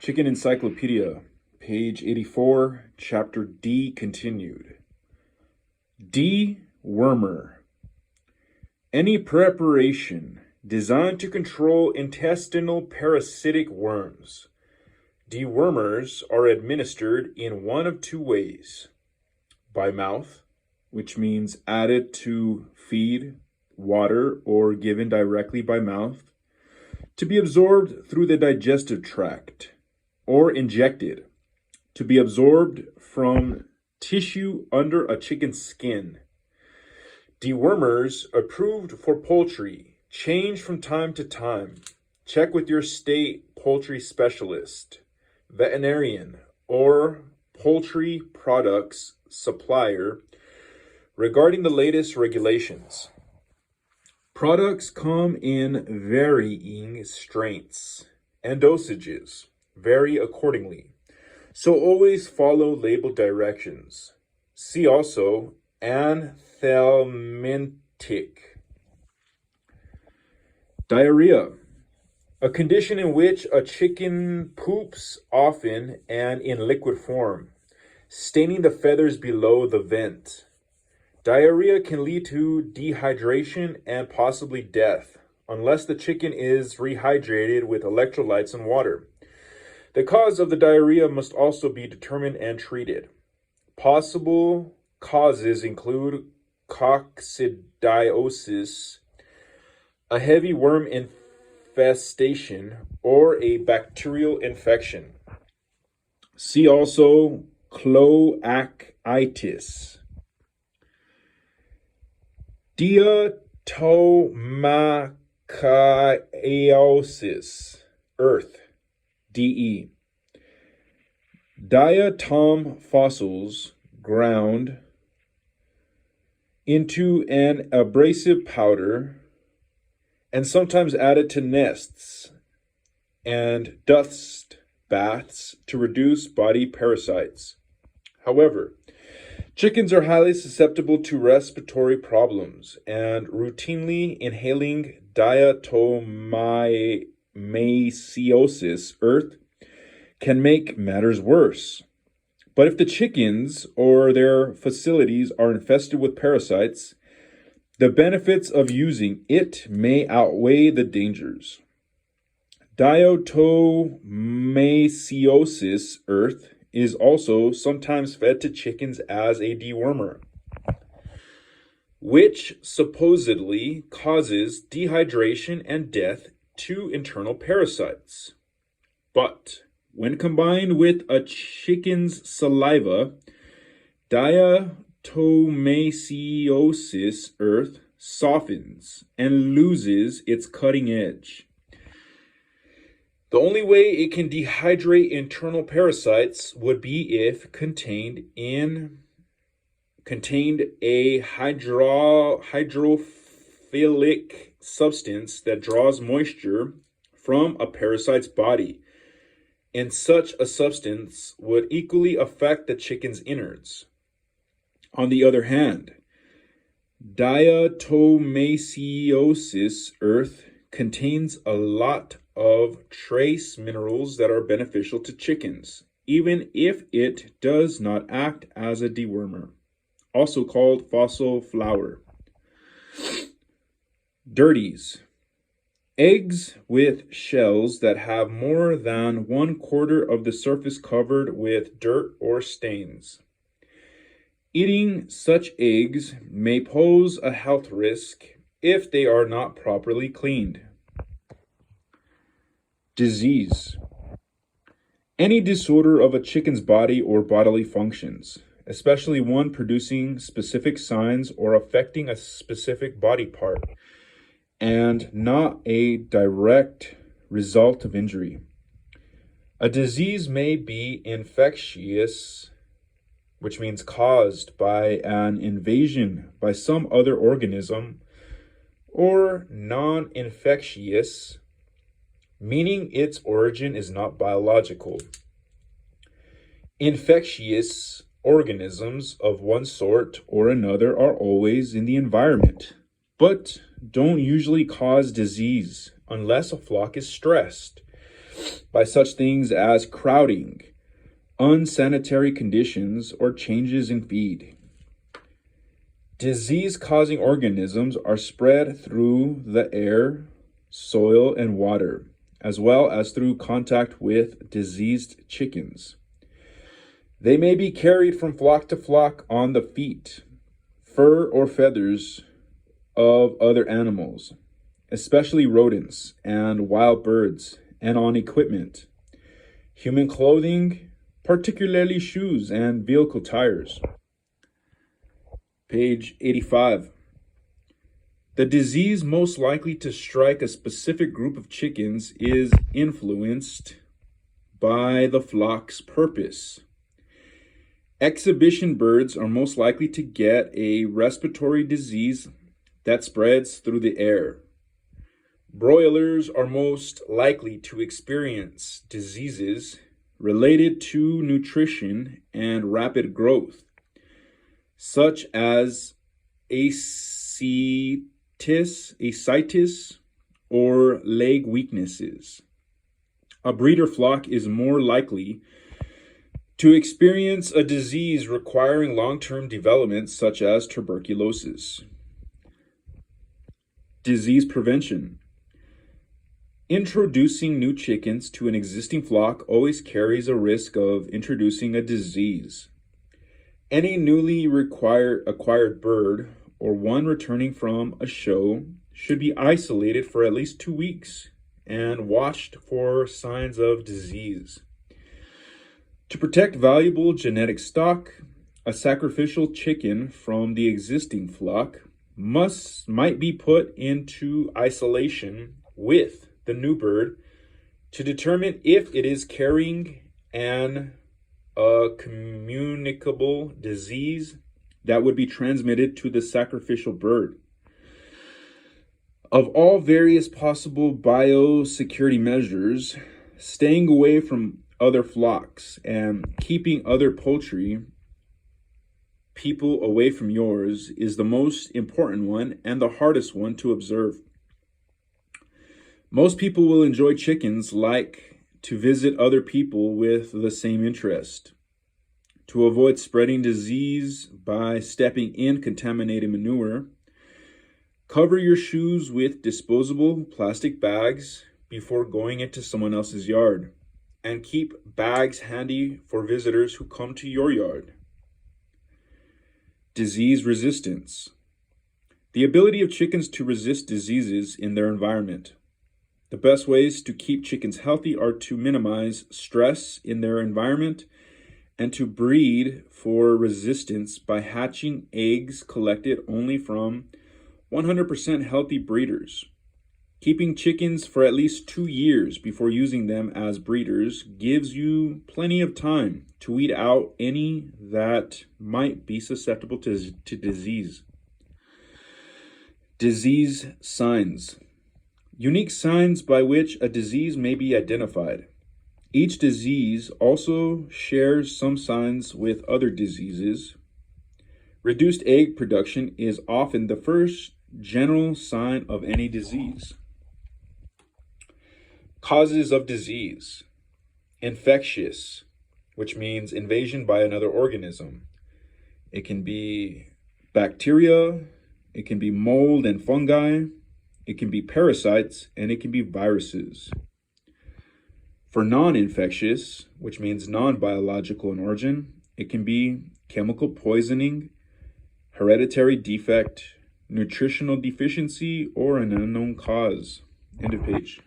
Chicken Encyclopedia, page 84, chapter D continued. Dewormer. Any preparation designed to control intestinal parasitic worms. Dewormers are administered in one of two ways. By mouth, which means added to feed, water, or given directly by mouth, to be absorbed through the digestive tract, or injected, to be absorbed from tissue under a chicken's skin. Dewormers approved for poultry change from time to time. Check with your state poultry specialist, veterinarian, or poultry products supplier regarding the latest regulations. Products come in varying strengths, and dosages vary accordingly, so always follow label directions. See also anthelmintic. Diarrhea, a condition in which a chicken poops often and in liquid form, staining the feathers below the vent. Diarrhea can lead to dehydration and possibly death, unless the chicken is rehydrated with electrolytes and water. The cause of the diarrhea must also be determined and treated. Possible causes include coccidiosis, a heavy worm infestation, or a bacterial infection. See also cloacitis. Diatomaceosis, earth, DE. Diatom fossils ground into an abrasive powder and sometimes added to nests and dust baths to reduce body parasites. However, chickens are highly susceptible to respiratory problems, and routinely inhaling diatomaceosis, earth, can make matters worse. But if the chickens or their facilities are infested with parasites, the benefits of using it may outweigh the dangers. Diatomaceosis, earth, is also sometimes fed to chickens as a dewormer, which supposedly causes dehydration and death to internal parasites. But when combined with a chicken's saliva, diatomaceosis, earth, softens and loses its cutting edge. The only way it can dehydrate internal parasites would be if contained a hydrophilic substance that draws moisture from a parasite's body, and such a substance would equally affect the chicken's innards. On the other hand, diatomaceosis, earth, contains a lot of trace minerals that are beneficial to chickens, even if it does not act as a dewormer, also called fossil flour. Dirties. Eggs with shells that have more than 1/4 of the surface covered with dirt or stains. Eating such eggs may pose a health risk if they are not properly cleaned. Disease. Any disorder of a chicken's body or bodily functions, especially one producing specific signs or affecting a specific body part, and not a direct result of injury. A disease may be infectious, which means caused by an invasion by some other organism, or non-infectious, meaning its origin is not biological. Infectious organisms of one sort or another are always in the environment, but don't usually cause disease unless a flock is stressed. by such things as crowding, unsanitary conditions, or changes in feed. Disease-causing organisms are spread through the air, soil, and water, as well as through contact with diseased chickens. They may be carried from flock to flock on the feet, fur, or feathers of other animals, especially rodents and wild birds, and on equipment, human clothing, particularly shoes and vehicle tires. Page 85. The disease most likely to strike a specific group of chickens is influenced by the flock's purpose. Exhibition birds are most likely to get a respiratory disease that spreads through the air. Broilers are most likely to experience diseases related to nutrition and rapid growth, such as ascites, or leg weaknesses. A breeder flock is more likely to experience a disease requiring long-term development, such as tuberculosis. Disease prevention. Introducing new chickens to an existing flock always carries a risk of introducing a disease. Any newly acquired bird or one returning from a show should be isolated for at least 2 weeks and watched for signs of disease. To protect valuable genetic stock, a sacrificial chicken from the existing flock might be put into isolation with the new bird to determine if it is carrying a communicable disease that would be transmitted to the sacrificial bird. Of all various possible biosecurity measures, staying away from other flocks and keeping other poultry people away from yours is the most important one and the hardest one to observe. Most people will enjoy chickens like to visit other people with the same interest. To avoid spreading disease by stepping in contaminated manure, cover your shoes with disposable plastic bags before going into someone else's yard, and keep bags handy for visitors who come to your yard. Disease resistance. The ability of chickens to resist diseases in their environment. The best ways to keep chickens healthy are to minimize stress in their environment and to breed for resistance by hatching eggs collected only from 100% healthy breeders. Keeping chickens for at least 2 years before using them as breeders gives you plenty of time to weed out any that might be susceptible to disease. Disease signs. Unique signs by which a disease may be identified. Each disease also shares some signs with other diseases. Reduced egg production is often the first general sign of any disease. Causes of disease. Infectious, which means invasion by another organism. It can be bacteria, it can be mold and fungi, it can be parasites, and it can be viruses. For non-infectious, which means non-biological in origin, it can be chemical poisoning, hereditary defect, nutritional deficiency, or an unknown cause. End of page.